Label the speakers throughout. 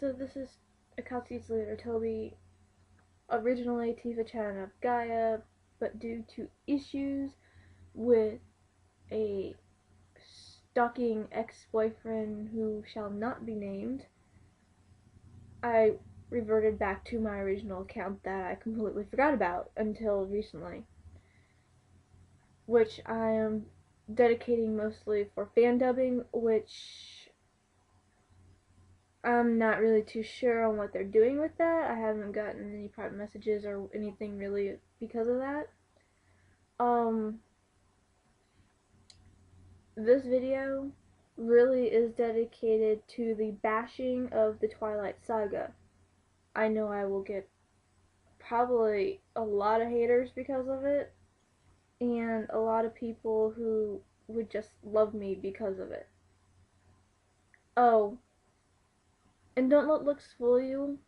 Speaker 1: So this is Akatsuki's later Toby, originally Tifa Chan of Gaia, but due to issues with a stalking ex-boyfriend who shall not be named, I reverted back to my original account that I completely forgot about until recently, which I am dedicating mostly for fan dubbing, which I'm not really too sure on what they're doing with that. I haven't gotten any private messages or anything really because of that. This video really is dedicated to the bashing of the Twilight Saga. I know I will get probably a lot of haters because of it, and a lot of people who would just love me because of it. Oh, and don't let looks fool you.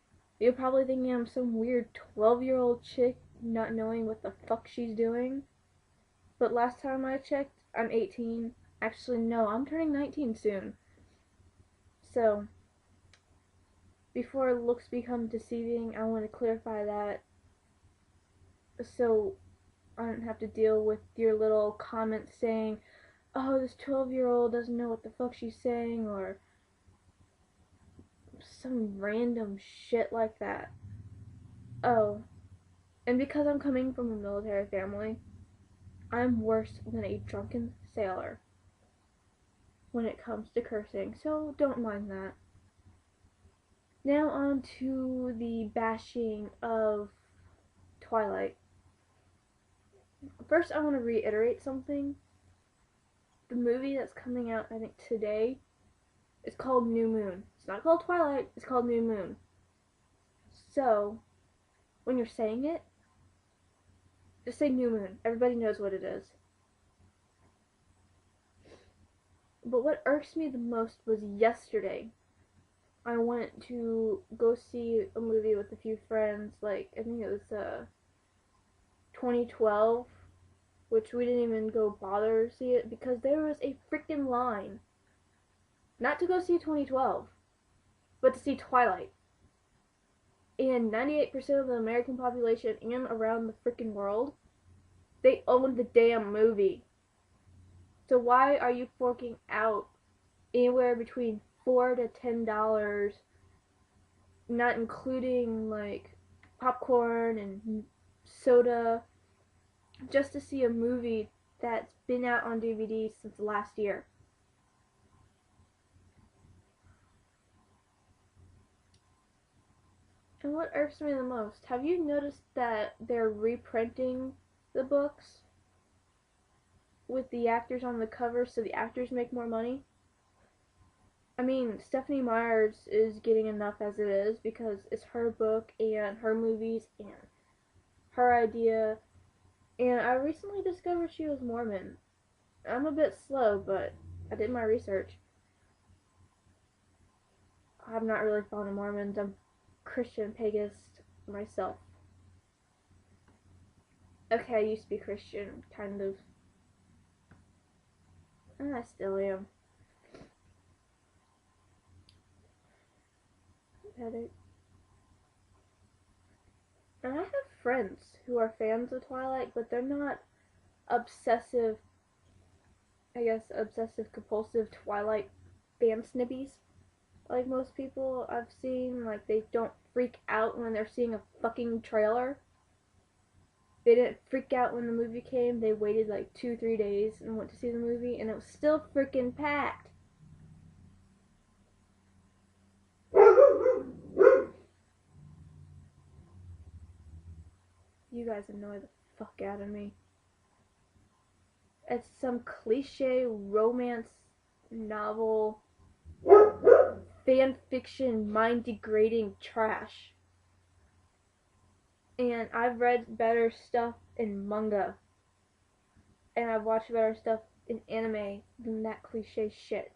Speaker 1: You're probably thinking I'm some weird 12-year-old chick not knowing what the fuck she's doing. But last time I checked, I'm 18. Actually, no, I'm turning 19 soon. So, before looks become deceiving, I want to clarify that so I don't have to deal with your little comments saying, oh, this 12-year-old doesn't know what the fuck she's saying, or some random shit like that. Oh, and because I'm coming from a military family, I'm worse than a drunken sailor when it comes to cursing, so don't mind that. Now on to the bashing of Twilight. First, I want to reiterate something. The movie that's coming out, I think, today is called New Moon. It's not called Twilight, it's called New Moon. So, when you're saying it, just say New Moon. Everybody knows what it is. But what irks me the most was yesterday. I went to go see a movie with a few friends, like, I think it was 2012, which we didn't even go bother to see it because there was a freaking line. Not to go see 2012, but to see Twilight. And 98% of the American population and around the freaking world, they own the damn movie. So why are you forking out anywhere between $4 to $10, not including like popcorn and soda, just to see a movie that's been out on DVD since last year? And what irks me the most, have you noticed that they're reprinting the books with the actors on the cover so the actors make more money? I mean, Stephanie Meyer's is getting enough as it is because it's her book and her movies and her idea. And I recently discovered she was Mormon. I'm a bit slow, but I did my research. I'm not really fond of Mormons. I'm Christian paganist myself. Okay, I used to be Christian, kind of. And I still am. Headache. And I have friends who are fans of Twilight, but they're not obsessive, I guess, obsessive compulsive Twilight fan snippies like most people I've seen. Like, they don't freak out when they're seeing a fucking trailer. They didn't freak out when the movie came. They waited like 2-3 days and went to see the movie, and it was still freaking packed. You guys annoy the fuck out of me. It's some cliche romance novel, fan fiction, mind degrading trash. And I've read better stuff in manga, and I've watched better stuff in anime than that cliche shit.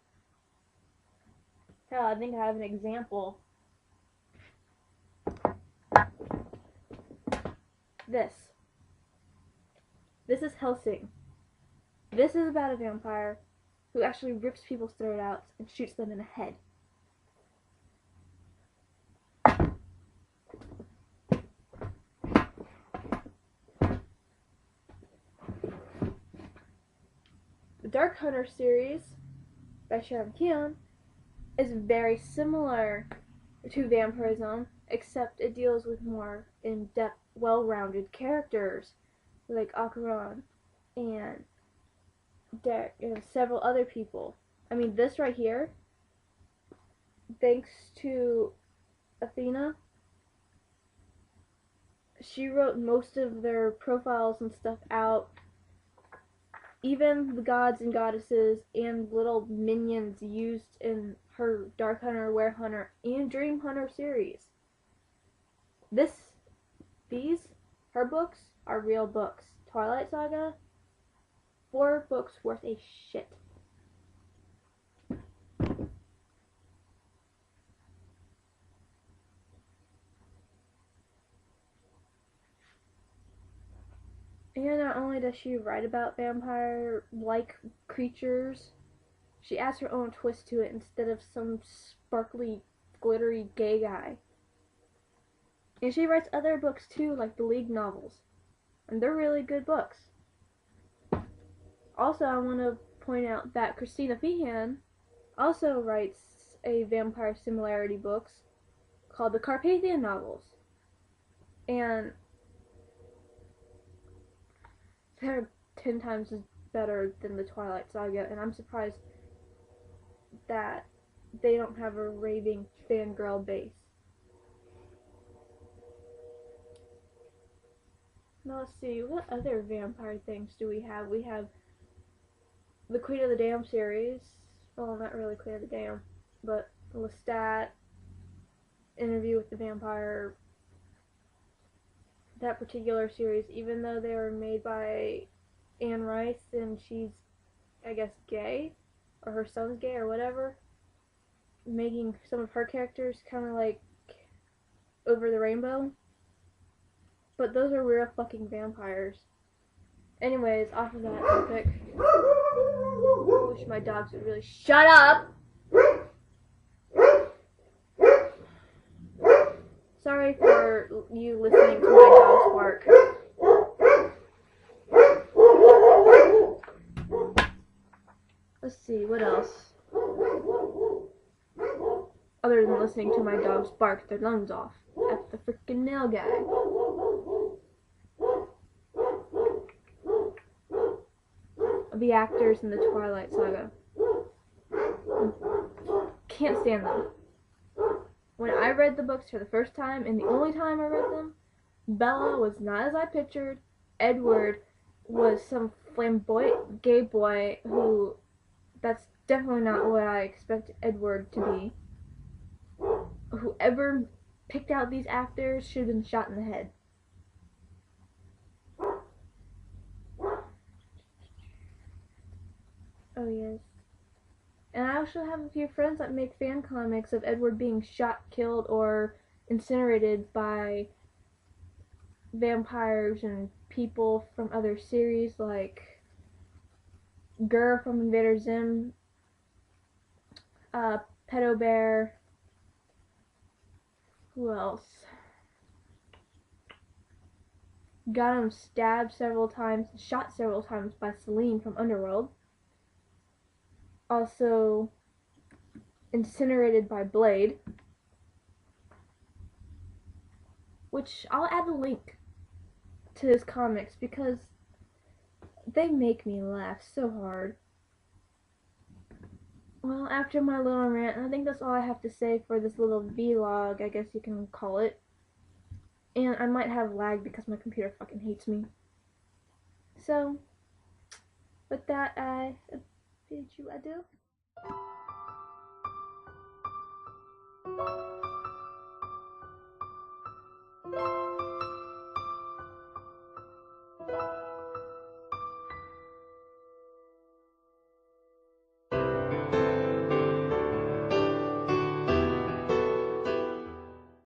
Speaker 1: Hell, I think I have an example. This is Hellsing. This is about a vampire who actually rips people's throat out and shoots them in the head. Dark Hunter series by Sharon Keon is very similar to Vampirism, except it deals with more in-depth, well-rounded characters like Alucard and Derek and several other people. I mean, this right here, thanks to Athena, she wrote most of their profiles and stuff out. Even the gods and goddesses and little minions used in her Dark Hunter, Were Hunter, and Dream Hunter series. Her books are real books. Twilight Saga, 4 books worth a shit. And not only does she write about vampire-like creatures, she adds her own twist to it instead of some sparkly, glittery gay guy. And she writes other books too, like the League novels. And they're really good books. Also, I want to point out that Christina Feehan also writes a vampire similarity books called the Carpathian novels. And they're 10 times better than the Twilight Saga, and I'm surprised that they don't have a raving fangirl base. Now let's see, what other vampire things do we have? We have the Queen of the Dam series. Well, not really Queen of the Dam, but Lestat, Interview with the Vampire. That particular series, even though they were made by Anne Rice and she's, I guess, gay, or her son's gay or whatever, making some of her characters kind of like over the rainbow. But those are real fucking vampires. Anyways, off of that topic, I wish my dogs would really shut up! Sorry for you listening to my dogs bark. Let's see, what else? Other than listening to my dogs bark their lungs off at the freaking nail guy. The actors in the Twilight Saga. Can't stand them. When I read the books for the first time, and the only time I read them, Bella was not as I pictured. Edward was some flamboyant gay boy who, that's definitely not what I expected Edward to be. Whoever picked out these actors should have been shot in the head. Oh yes. And I also have a few friends that make fan comics of Edward being shot, killed, or incinerated by vampires and people from other series like Gur from Invader Zim, Pedo Bear, who else? Got him stabbed several times, shot several times by Celine from Underworld. Also incinerated by Blade, which I'll add a link to his comics because they make me laugh so hard. Well, after my little rant, I think that's all I have to say for this little vlog, I guess you can call it. And I might have lag because my computer fucking hates me. So, with that, I bid you adieu.